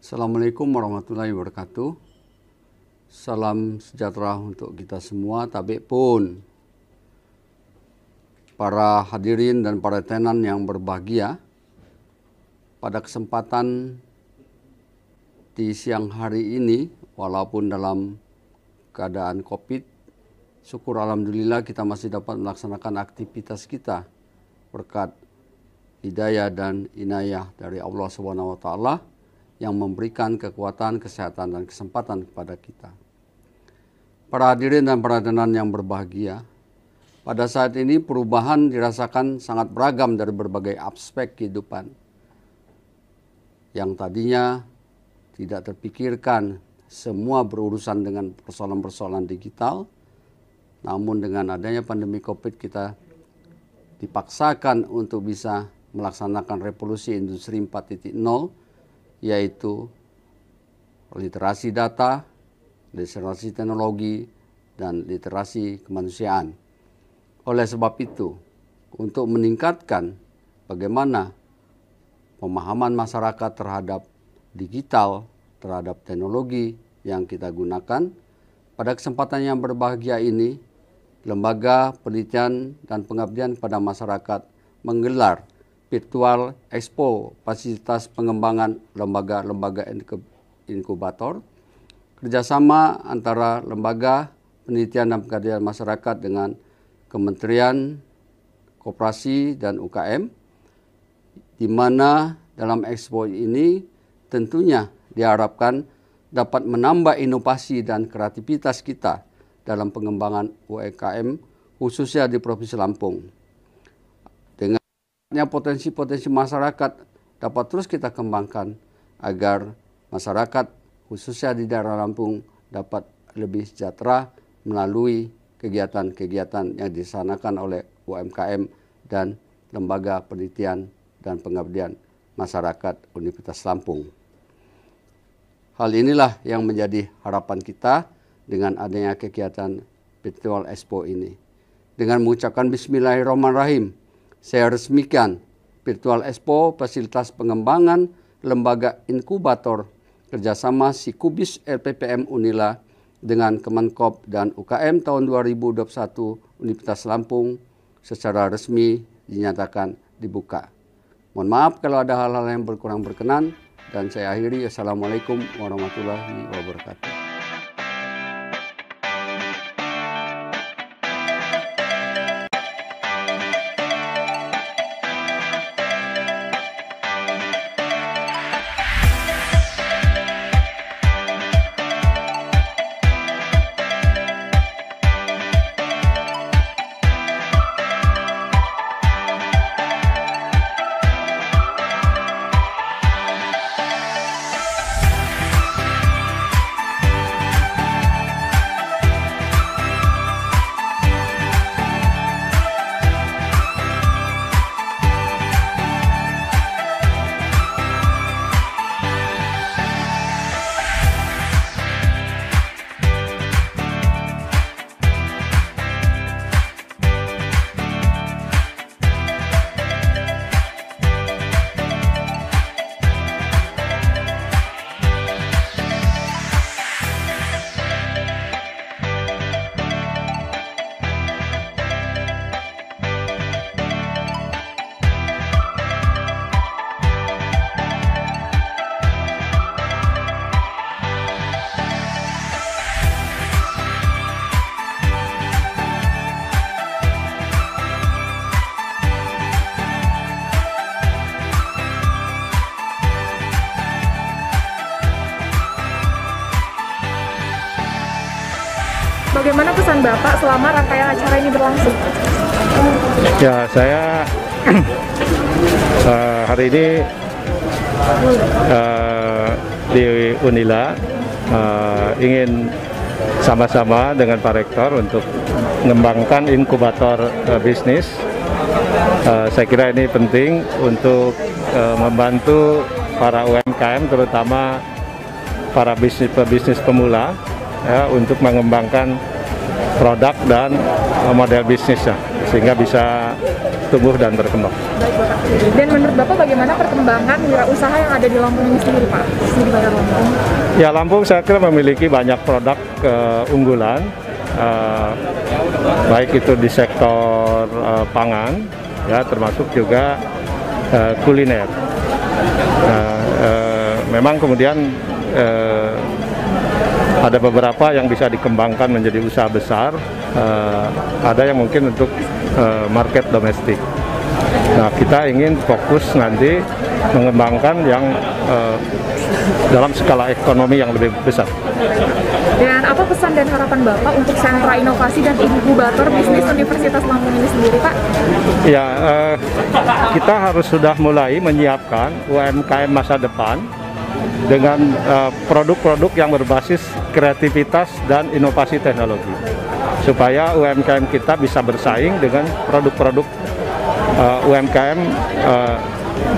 Assalamualaikum warahmatullahi wabarakatuh. Salam sejahtera untuk kita semua, tabik pun para hadirin dan para tenan yang berbahagia. Pada kesempatan di siang hari ini, walaupun dalam keadaan COVID, syukur alhamdulillah kita masih dapat melaksanakan aktivitas kita berkat hidayah dan inayah dari Allah SWT yang memberikan kekuatan, kesehatan, dan kesempatan kepada kita. Para hadirin dan para tenan yang berbahagia, pada saat ini perubahan dirasakan sangat beragam dari berbagai aspek kehidupan. Yang tadinya tidak terpikirkan semua berurusan dengan persoalan-persoalan digital, namun dengan adanya pandemi COVID kita dipaksakan untuk bisa melaksanakan revolusi industri 4.0, yaitu literasi data, literasi teknologi, dan literasi kemanusiaan. Oleh sebab itu, untuk meningkatkan bagaimana pemahaman masyarakat terhadap digital, terhadap teknologi yang kita gunakan, pada kesempatan yang berbahagia ini, Lembaga Penelitian dan Pengabdian pada Masyarakat menggelar Virtual Expo Fasilitas Pengembangan Lembaga-Lembaga Inkubator, kerjasama antara Lembaga Penelitian dan Pengabdian Masyarakat dengan Kementerian Koperasi dan UKM, di mana dalam expo ini tentunya diharapkan dapat menambah inovasi dan kreativitas kita dalam pengembangan UMKM, khususnya di Provinsi Lampung. Potensi-potensi masyarakat dapat terus kita kembangkan agar masyarakat khususnya di daerah Lampung dapat lebih sejahtera melalui kegiatan-kegiatan yang dilaksanakan oleh UMKM dan Lembaga Penelitian dan Pengabdian Masyarakat Universitas Lampung. Hal inilah yang menjadi harapan kita dengan adanya kegiatan Virtual Expo ini. Dengan mengucapkan Bismillahirrahmanirrahim, saya resmikan Virtual Expo Fasilitas Pengembangan Lembaga Inkubator kerjasama Sikubis LPPM Unila dengan Kemenkop dan UKM tahun 2021 Universitas Lampung secara resmi dinyatakan dibuka. Mohon maaf kalau ada hal-hal yang kurang berkenan, dan saya akhiri. Assalamualaikum warahmatullahi wabarakatuh. Bagaimana pesan Bapak selama rangkaian acara ini berlangsung? Ya, saya hari ini di Unila ingin sama-sama dengan Pak Rektor untuk mengembangkan inkubator bisnis. Saya kira ini penting untuk membantu para UMKM, terutama para pebisnis pemula, ya, untuk mengembangkan produk dan model bisnisnya, sehingga bisa tumbuh dan berkembang. Baik Bapak. Dan menurut Bapak bagaimana perkembangan wirausaha yang ada di Lampung ini sendiri Pak? Di Bagian Lampung. Ya, Lampung saya kira memiliki banyak produk unggulan, baik itu di sektor pangan, ya termasuk juga kuliner. Memang kemudian ada beberapa yang bisa dikembangkan menjadi usaha besar, ada yang mungkin untuk market domestik. Nah, kita ingin fokus nanti mengembangkan yang dalam skala ekonomi yang lebih besar. Dan apa pesan dan harapan Bapak untuk sentra inovasi dan inkubator bisnis Universitas Lampung ini sendiri Pak? Ya, kita harus sudah mulai menyiapkan UMKM masa depan dengan produk-produk yang berbasis kreativitas dan inovasi teknologi, supaya UMKM kita bisa bersaing dengan produk-produk UMKM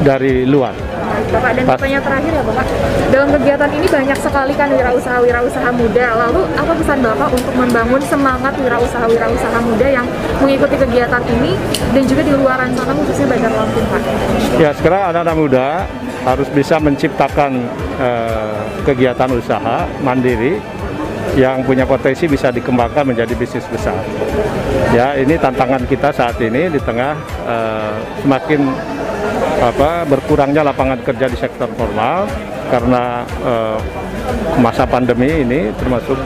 dari luar. Bapak, dan pertanyaan terakhir ya Bapak, dalam kegiatan ini banyak sekali kan wirausaha muda, lalu apa pesan Bapak untuk membangun semangat wirausaha muda yang mengikuti kegiatan ini dan juga di luaran sana khususnya Bandar Lampung Pak? Ya, sekarang anak-anak muda harus bisa menciptakan kegiatan usaha mandiri yang punya potensi bisa dikembangkan menjadi bisnis besar. Ya, ini tantangan kita saat ini di tengah semakin berkurangnya lapangan kerja di sektor formal karena masa pandemi ini, termasuk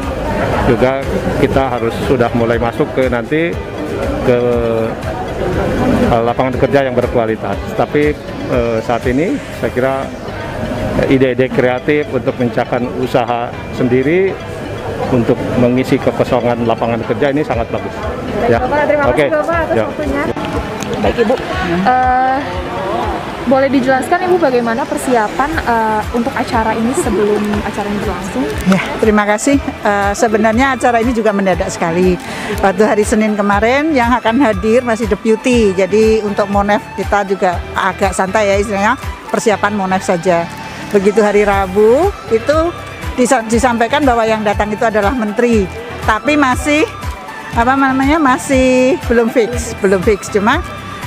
juga kita harus sudah mulai masuk ke nanti ke lapangan kerja yang berkualitas. Tapi saat ini saya kira ide-ide kreatif untuk menciptakan usaha sendiri untuk mengisi kekosongan lapangan kerja ini sangat bagus. Ya. Bapak, terima kasih Bapak atas waktunya. Baik Ibu, boleh dijelaskan Ibu bagaimana persiapan untuk acara ini sebelum acara ini berlangsung? Ya, terima kasih. Sebenarnya acara ini juga mendadak sekali. Waktu hari Senin kemarin yang akan hadir masih deputi. Jadi untuk Monef kita juga agak santai ya istilahnya, persiapan Monef saja. Begitu hari Rabu itu disampaikan bahwa yang datang itu adalah menteri. Tapi masih masih belum fix. Cuma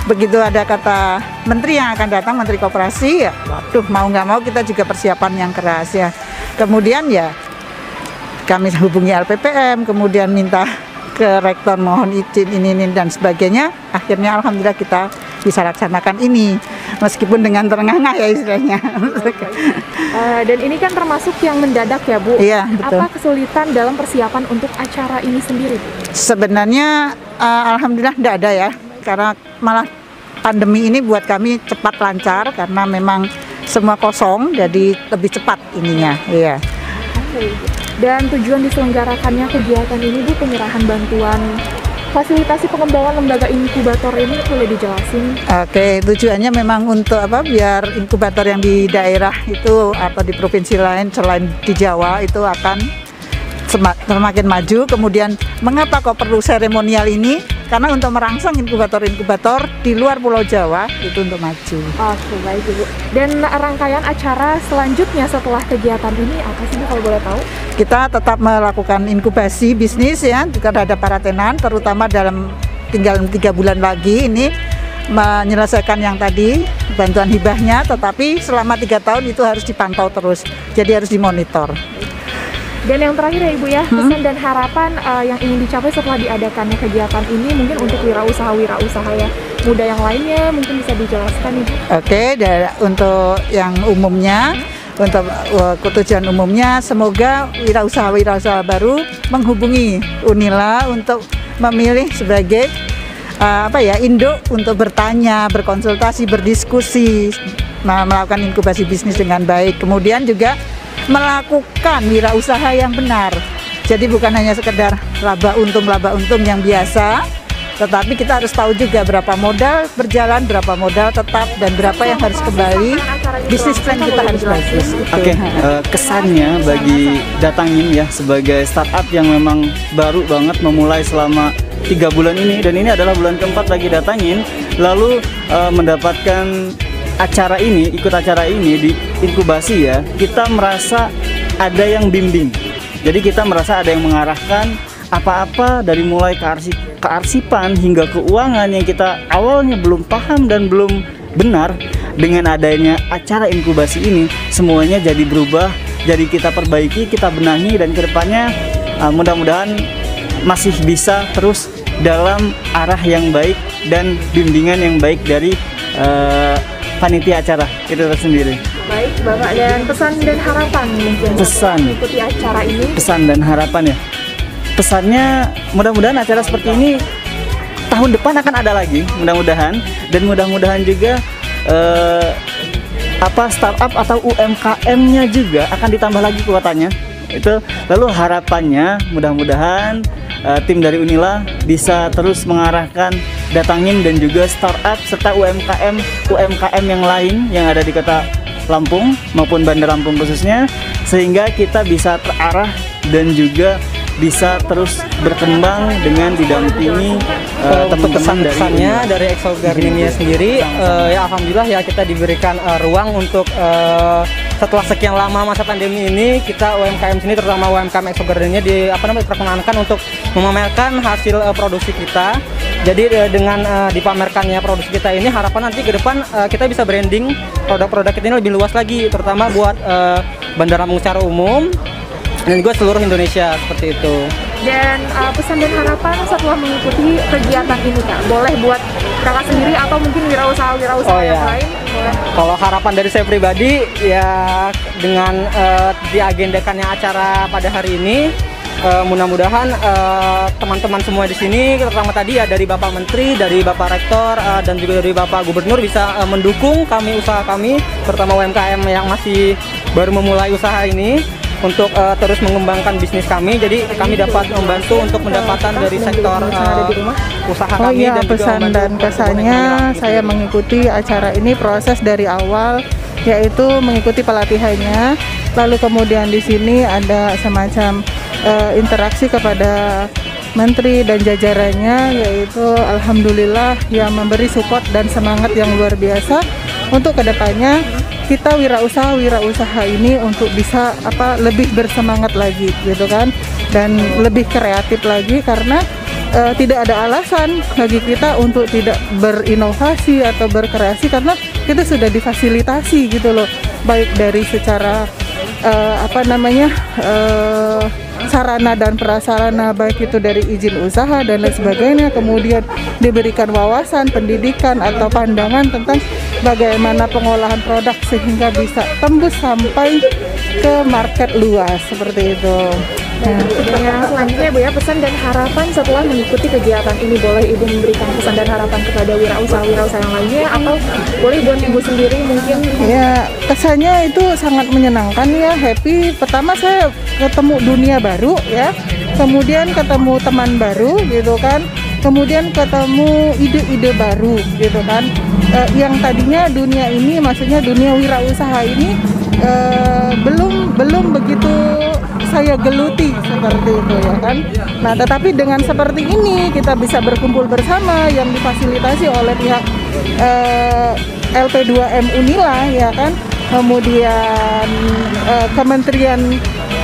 begitu ada kata menteri yang akan datang, menteri koperasi, ya waduh mau nggak mau kita juga persiapan yang keras ya. Kemudian ya kami hubungi LPPM, kemudian minta ke rektor mohon izin ini dan sebagainya. Akhirnya alhamdulillah kita bisa laksanakan ini meskipun dengan terengah-engah ya istilahnya. Dan ini kan termasuk yang mendadak ya Bu. Iya, betul. Apa kesulitan dalam persiapan untuk acara ini sendiri Bu? Sebenarnya alhamdulillah tidak ada ya, karena malah pandemi ini buat kami cepat lancar karena memang semua kosong, jadi lebih cepat ininya. Iya. Oke. Dan tujuan diselenggarakannya kegiatan ini Bu, penyerahan bantuan fasilitasi pengembangan lembaga inkubator ini boleh dijelasin? Oke, tujuannya memang untuk biar inkubator yang di daerah itu atau di provinsi lain selain di Jawa itu akan semakin maju. Kemudian mengapa kok perlu seremonial ini? Karena untuk merangsang inkubator-inkubator di luar Pulau Jawa itu untuk maju. Oke, baik Ibu. Dan rangkaian acara selanjutnya setelah kegiatan ini apa sih Bu kalau boleh tahu? Kita tetap melakukan inkubasi bisnis ya terhadap para tenan, terutama dalam tinggal 3 bulan lagi ini menyelesaikan yang tadi bantuan hibahnya, tetapi selama 3 tahun itu harus dipantau terus, jadi harus dimonitor. Dan yang terakhir ya Ibu ya, pesan dan harapan yang ingin dicapai setelah diadakannya kegiatan ini mungkin untuk wirausaha ya muda yang lainnya mungkin bisa dijelaskan Ibu. Oke, untuk yang umumnya, untuk tujuan umumnya semoga wirausaha baru menghubungi Unila untuk memilih sebagai induk untuk bertanya, berkonsultasi, berdiskusi, melakukan inkubasi bisnis dengan baik. Kemudian juga melakukan wirausaha yang benar. Jadi bukan hanya sekedar laba untung yang biasa, tetapi kita harus tahu juga berapa modal berjalan, berapa modal tetap, dan berapa yang harus kembali. Bisnis plan kita harus bagus. Oke, kesannya bagi Datangin ya sebagai startup yang memang baru banget memulai selama 3 bulan ini, dan ini adalah bulan keempat bagi Datangin, lalu mendapatkan ikut acara ini di inkubasi ya, kita merasa ada yang bimbing. Jadi kita merasa ada yang mengarahkan, apa-apa dari mulai kearsipan hingga keuangan yang kita awalnya belum paham dan belum benar, dengan adanya acara inkubasi ini semuanya jadi berubah, jadi kita perbaiki, kita benahi, dan kedepannya mudah-mudahan masih bisa terus dalam arah yang baik dan bimbingan yang baik dari panitia acara itu tersendiri. Baik Bapak, dan pesan dan harapan mungkin Pesan. mengikuti acara ini. Pesan dan harapan ya. Pesannya mudah-mudahan acara seperti ini tahun depan akan ada lagi, mudah-mudahan, dan mudah-mudahan juga startup atau UMKM-nya juga akan ditambah lagi kuotanya. Itu lalu harapannya mudah-mudahan tim dari Unila bisa terus mengarahkan Datangin dan juga startup serta UMKM yang lain yang ada di Kota Lampung maupun Bandar Lampung khususnya, sehingga kita bisa terarah dan juga bisa terus berkembang dengan didampingi teman-teman dari Exo Garninia sendiri. Ya alhamdulillah ya kita diberikan ruang untuk setelah sekian lama masa pandemi ini, kita UMKM sini terutama UMKM Exo Garninia diperkenankan untuk memamerkan hasil produksi kita. Jadi dengan dipamerkannya produksi kita ini, harapan nanti ke depan kita bisa branding produk-produk kita ini lebih luas lagi, terutama buat Bandar Lampung secara umum dan juga seluruh Indonesia, seperti itu. Dan pesan dan harapan setelah mengikuti kegiatan ini Kak, boleh buat kakak sendiri atau mungkin wirausaha-wirausaha yang lain? Boleh. Kalau harapan dari saya pribadi ya dengan diagendakannya acara pada hari ini, mudah-mudahan teman-teman semua di sini, terutama tadi ya dari Bapak Menteri, dari Bapak Rektor, dan juga dari Bapak Gubernur bisa mendukung kami, usaha kami, terutama UMKM yang masih baru memulai usaha ini, untuk terus mengembangkan bisnis kami. Jadi kami dapat membantu untuk pendapatan dari sektor usaha kami. Iya, dan pesan dan kesannya saya mengikuti acara ini proses dari awal, yaitu mengikuti pelatihannya, lalu kemudian di sini ada semacam interaksi kepada Menteri dan jajarannya, yaitu alhamdulillah yang memberi support dan semangat yang luar biasa untuk kedepannya kita wirausaha ini untuk bisa lebih bersemangat lagi gitu kan, dan lebih kreatif lagi, karena tidak ada alasan bagi kita untuk tidak berinovasi atau berkreasi, karena kita sudah difasilitasi gitu loh, baik dari secara sarana dan prasarana, baik itu dari izin usaha dan lain sebagainya, kemudian diberikan wawasan, pendidikan atau pandangan tentang bagaimana pengolahan produk sehingga bisa tembus sampai ke market luas, seperti itu. Yang selanjutnya Bu ya, pesan dan harapan setelah mengikuti kegiatan ini, boleh Ibu memberikan pesan dan harapan kepada wirausaha-wirausaha yang lainnya, atau boleh buat Ibu sendiri mungkin? Ya, kesannya itu sangat menyenangkan ya, happy. Pertama saya ketemu dunia baru ya, kemudian ketemu teman baru gitu kan, kemudian ketemu ide-ide baru gitu kan. Yang tadinya dunia ini, maksudnya dunia wirausaha ini belum begitu saya geluti seperti itu ya kan. Nah, tetapi dengan seperti ini kita bisa berkumpul bersama yang difasilitasi oleh pihak LP2M Unila ya kan, kemudian Kementerian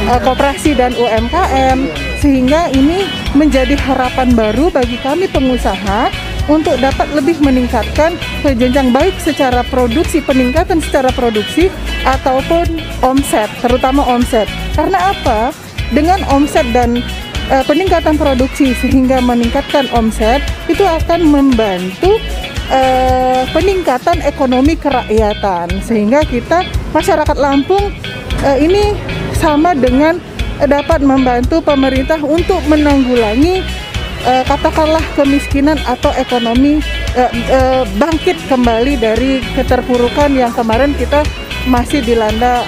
Koperasi dan UMKM, sehingga ini menjadi harapan baru bagi kami pengusaha untuk dapat lebih meningkatkan jenjang baik secara produksi, peningkatan secara produksi ataupun omset, terutama omset. Karena apa? Dengan omset dan peningkatan produksi sehingga meningkatkan omset, itu akan membantu peningkatan ekonomi kerakyatan, sehingga kita masyarakat Lampung ini sama dengan dapat membantu pemerintah untuk menanggulangi katakanlah kemiskinan atau ekonomi bangkit kembali dari keterpurukan yang kemarin kita masih dilanda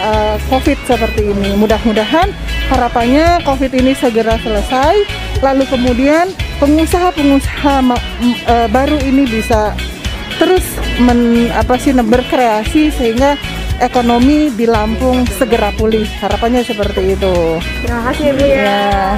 COVID seperti ini. Mudah-mudahan harapannya COVID ini segera selesai, lalu kemudian pengusaha-pengusaha baru ini bisa terus berkreasi sehingga ekonomi di Lampung segera pulih. Harapannya seperti itu. Terima kasih Bu ya. Ya.